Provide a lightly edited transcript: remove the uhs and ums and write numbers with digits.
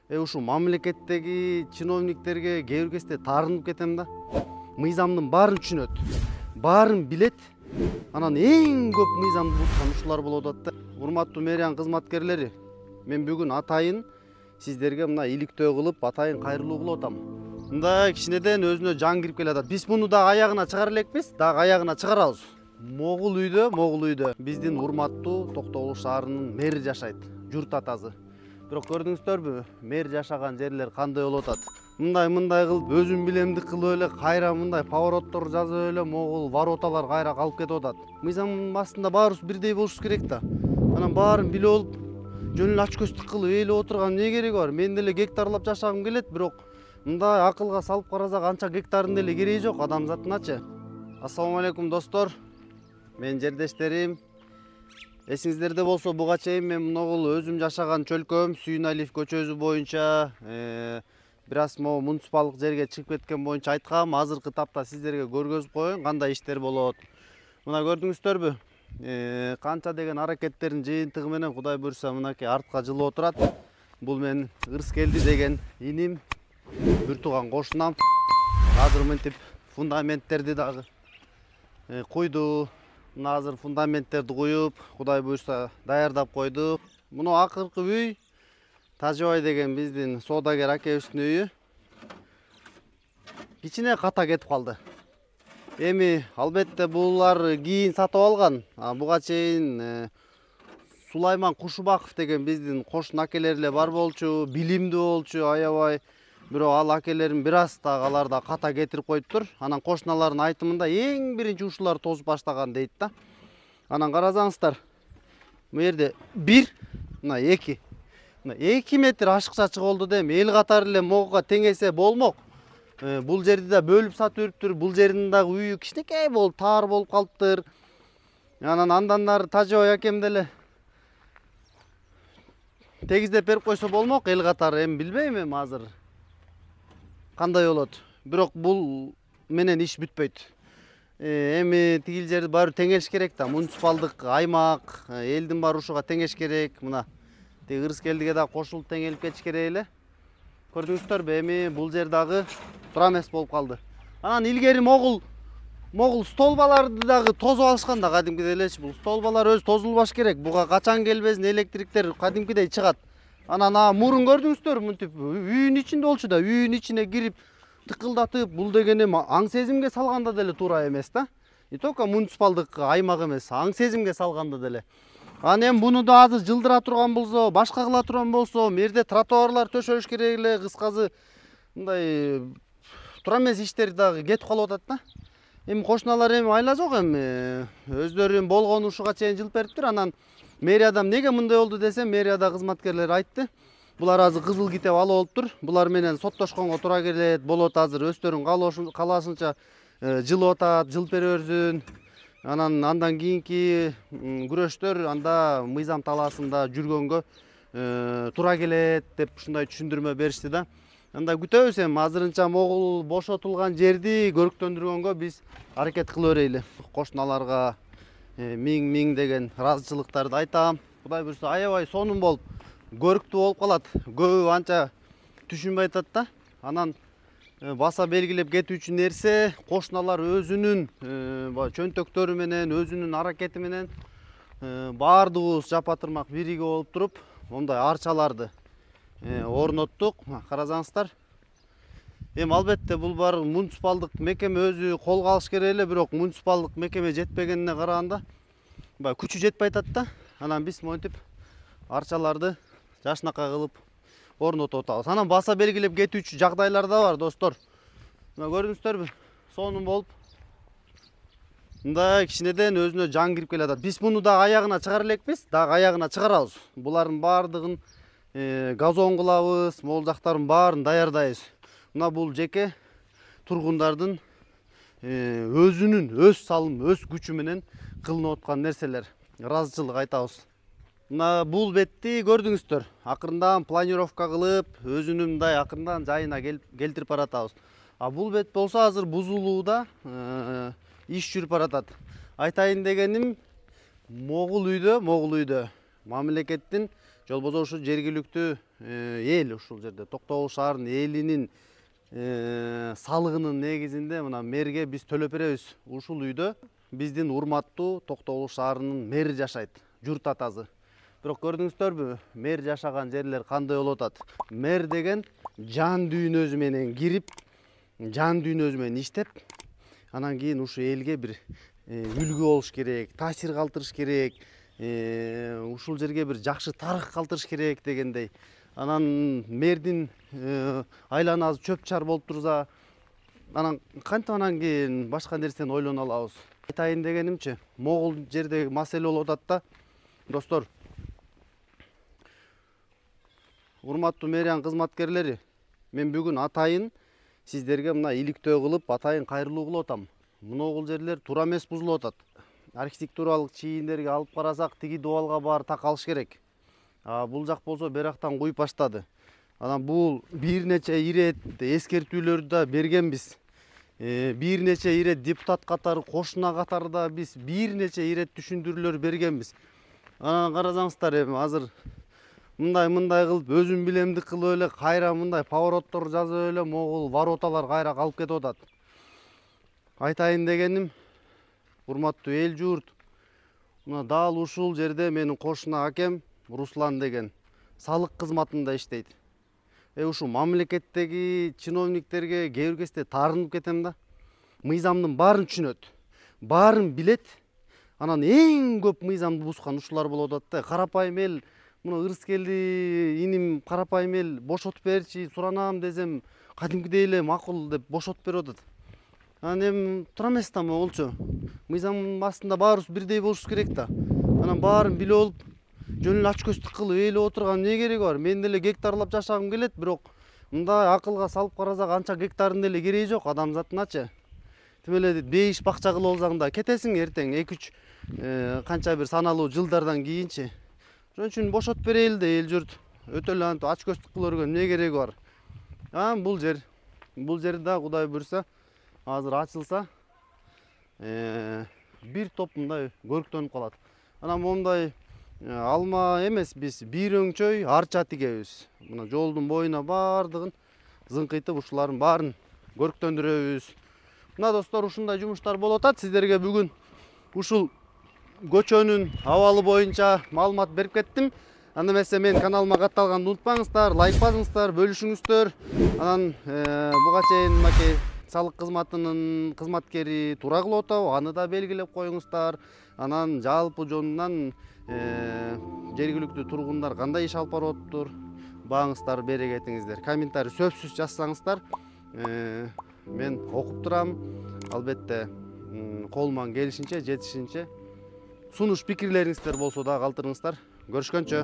Ушул мамлекеттеги чиновниктерге кээ бир кезде таарынып кетем да. Мыйзамдын баарын түшүнөт, баарын билет. Анан эң көп мыйзамды бузган ушулар болуп атат да. Урматтуу мэриянын кызматкерлери, мен бүгүн атайын сиздерге мына иликтөө кылып, атайын кайрылуу кылып атам. Мындай кичинеден өзүнө жан кирип келатат. Биз муну дагы аягына чыгара элекпиз, дагы аягына чыгарабыз. Могул үйдө биздин урматтуу Токтогул шаарынын мэри жашайт, журт атасы. Бирок көрдүңүздөрбү, мэр жашаган жерлер кандай болуп атат. Мындай кылып өзүм билемдик кылып эле кайра мындай повороттор жазып эле могул вороталар кайра калып кетип атат. Мыйзамдын астында баарыбыз бирдей болушубуз керек да. Анан баарын билип алып, жөн эле ачкөздүк кылып ээлеп отурган эмне кереги бар? Мен деле гектарлап жашагым келет, бирок мындай акылга салып карасак анча гектардын деле кереги жок адамзатыначы. Ассаламу алейкум достор. Мен жердештерим. Эсиңиздерде болсо буга чейин мен моногул өзүм жашаган чөлкөм Сүйүналиев көчөсү боюнча бир аз муниципалдык жерге чыгып кеткен боюнча айткам. Азыркы тапта сиздерге көргөзүп коеюн кандай иштер болот. Мына көрдүңүздөрбү? Канча деген аракеттердин жыйынтыгы менен Кудай буйрса мынакей артка жылып отурат. Бул мен Ырыскелди деген иним, бир тууган кошунам. Азыр мынтип фундаменттерди дагы куйду. Мына азыр фундаменттерди куюп, Кудай буйрса даярдап койдук. Муну акыркы үй Тажыбай деген биздин соодагер акебиздин үйү. Кичине ката кетип калды. Эми албетте булар кийин сатып алган. Буга чейин Сулайман Кушубаков деген биздин кошун акелер эле бар болчу, билимдүү болчу, аябай. Бирок ал акелерим бир аз дагы алар да ката кетирип коюптур. Анан кошуналардын айтымында эң биринчи ушулар тозуп баштаган дейт да. Анан карасаңыздар, бу жерде 1, мына 2. Мына 2 метр ашыкча чыгып болду дейм. Эл катары эле могуга теңесе болмок. Бул жерди да бөлүп сатып бериптир. Бул жердин дагы үйү кичинекей болуп, таар болуп калыптыр. Анан андан нары Тажыбай акем деле тегиздеп берип койсо болмок эл катары. Эми билбейм эми азыр кандай болот. Бирок бул менен иш бүтпөйт. Эми тигил жерди баары теңелиш керек да. Муниципалдык аймак, элдин баары ушуга теңеш керек. Мына тиги Ырыскелдиге да кошулуп теңелип кетиш керек эле. Көрдүңүздөрбү? Эми бул жер дагы тура эмес болуп калды. Анан илгери могул столбаларды дагы тозуп алышкан да кадимкидей элечи. Бул столбалар өзү тозулбаш керек. Буга качан келбесин электриктер кадимкидей чыгат. Анан мурун көрдүңүздөрбү? Мынтип үйүнүн ичинде болчу да, үйүнүн ичине кирип тыкылдатып, бул деген эми аң сезимге салганда деле туура эмес да. Не только муниципалдык аймак эмес, аң сезимге салганда деле. Анан эми буну да азыр жылдыра турган болсо, башка кыла турган болсо, мерде тротуарлар төшөлүш керек эле, кыскасы мындай туура эмес иштер дагы кетип калып атат да. Эми кошуналар эми айла жок, эми өздөрү болгон ушуга чейин жылып бериптир. Анан мэрияда эмнеге мындай болду десем, мэрияда кызматкерлер айтты. Булар азыр кызыл китеп алып олуптур. Булар менен соттошконго туура келет, болот азыр өздөрүнүн каалашынча жылып атат, жылып бере берсин. Андан кийинки күрөштөр анда мыйзам талаасында жүргөнгө туура келет деп ушундай түшүндүрмө беришти да. Анда күтөбүз эми азырынча могул бошотулган жерди көрктөндүргөнгө биз аракет кыла берели. Кошуналарга миң деген ыраазычылыктарды айтам. Кудай буйрса аябай сонун болуп, көрктүү болуп калат. Көбү анча түшүнбөй атат да. Анан баса белгилеп кетүүчү нерсе кошуналар өзүнүн чөнтөктөрү менен, өзүнүн аракети менен баардыгыбыз жапа-тырмак биригип болуп туруп, мондай арчаларды орноттук. Карасаңыздар. Эми албетте бул бар муниципалдык мекеме өзү колго алыш керек эле, бирок муниципалдык мекеме жетпегенине караганда баягы күчү жетпей атат да. Анан биз монтип арчаларды жашынакай кылып орнотуп атабыз. Анан баса белгилеп кетүүчү жагдайлар да бар, достор. Мына көрдүңүздөрбү? Сонун болуп мындай кичинеден өзүнө жан кирип келатат. Биз муну дагы аягына чыгара элекпиз, дагы аягына чыгарабыз. Булардын баардыгын газон кылабыз, могул жактарын баарын даярдайбыз. Мына бул жеке тургундардын өзүнүн өз салым, өз күчү менен кылынып аткан нерселер. Ыраазычылык айтабыз. Мына бул бетти көрдүңүздөр. Акырындан планировка кылып, өзүнүн мындай акырындан жайына келтирип баратабыз. Бул бет болсо азыр бузулууда иш жүрүп баратат. Айтайын дегеним, могул үйдө мамлекеттин же болбосо ушу жергиликтүү эл ушул жерде Токтогул шаарынын элинин салыгынын негизинде мына мэрге биз төлөп беребиз. Ушул үйдө биздин урматтуу Токтогул шаарынын мэри жашайт, журт атасы. Бирок көрдүңүздөрбү, мэр жашаган жерлер кандай болуп атат? Мэр деген жан дүйнөсү менен кирип, жан дүйнөсү менен иштеп, анан кийин ушу элге бир үлгү болуш керек, таасир калтырыш керек, ушул жерге бир жакшы тарых калтырыш керек дегендей. Анан мэрдин айланасы чөп чар болуп турса, анан кантип анан кийин башка нерсени ойлоно алабыз? Айтайын дегенимчи, могул жерде маселе болуп атат да, достор. Урматтуу мэриян кызматкерлери, мен бүгүн атайын сиздерге мына иликтөө кылып, атайын кайрылуу кылып атам. Могул жерлер туура эмес бузулуп атат. Архитектуралык чийиндерге алып карасак, тиги дубалга баары такалыш керек. Бул жак болсо берактан куюп баштады. Анан бул бир нече ирет эскертүүлөрдү да бергенбиз. Бир нече ирет депутат катары, кошуна катары да биз бир нече ирет түшүндүрүүлөр бергенбиз. Анан карасаңыздар, эми азыр мындай кылып, өзүм билемдик кылып эле кайра мындай повороттор жазып эле могул вороталар кайра калып кетип атат. Айтайын дегеним, урматтуу эл журт, мына дал ушул жерде менин кошуна акем Руслан деген салык кызматында иштейт. Ушу мамлекеттеги чиновниктерге кээ бир кезде таарынып кетем да. Мыйзамдын баарын түшүнөт, баарын билет. Анан эң көп мыйзамды бузган ушулар болуп атат да. Карапайым эл, мына ырыс келди, иним карапайым эл бошотуп берчи, суранам десем, кадимкидей эле макул деп бошотуп берип атат. Анан эми туура эмес да могулчу. Мыйзамдын астында баарыбыз бирдей болушубуз керек да. Анан баарын билип алып, жөн эле ачкөздүк кылып ээлеп отурган эмне кереги бар? Мен деле гектарлап жашагым келет, бирок мындай акылга салып карасак анча гектардын деле кереги жок адамзатыначы. Тим эле бейиш бакча кылып алсаң да кетесиң эртең 2-3 канча бир саналуу жылдардан кийинчи. Ошон үчүн бошотуп берели да эл журт. Өтө эле антип ачкөздүк кыла өргөн эмне кереги бар? Бул жер да Кудай буйрса азыр ачылса бир топ мындай көрктөнүп калат. Анан момундай алма эмес, биз бир өңчөй арча тигебиз. Мына жолдун боюна баардыгын зыңкыйтып ушулардын баарын көрктөндүрөбүз. Мына достор, ушундай жумуштар болуп атат. Сиздерге бүгүн ушул көчөнүн абалы боюнча маалымат берип кеттим. Анда эмесе менин каналыма катталганды унутпаңыздар, лайк басыңыздар, бөлүшүңүздөр. Анан буга чейин мынакей салык кызматынын кызматкери туура кылып атабы, аны да белгилеп коюңуздар. Анан жалпы жонунан жергиликтүү тургундар кандай иш алып барып атыптыр, бааңыздар, берекетиңиздер. Комментарий сөзсүз жазсаңыздар, мен окуп турам. Албетте колуман келишинче, жетишинче сунуш пикирлериңиздер болсо да калтырыңыздар. Көрүшкөнчө.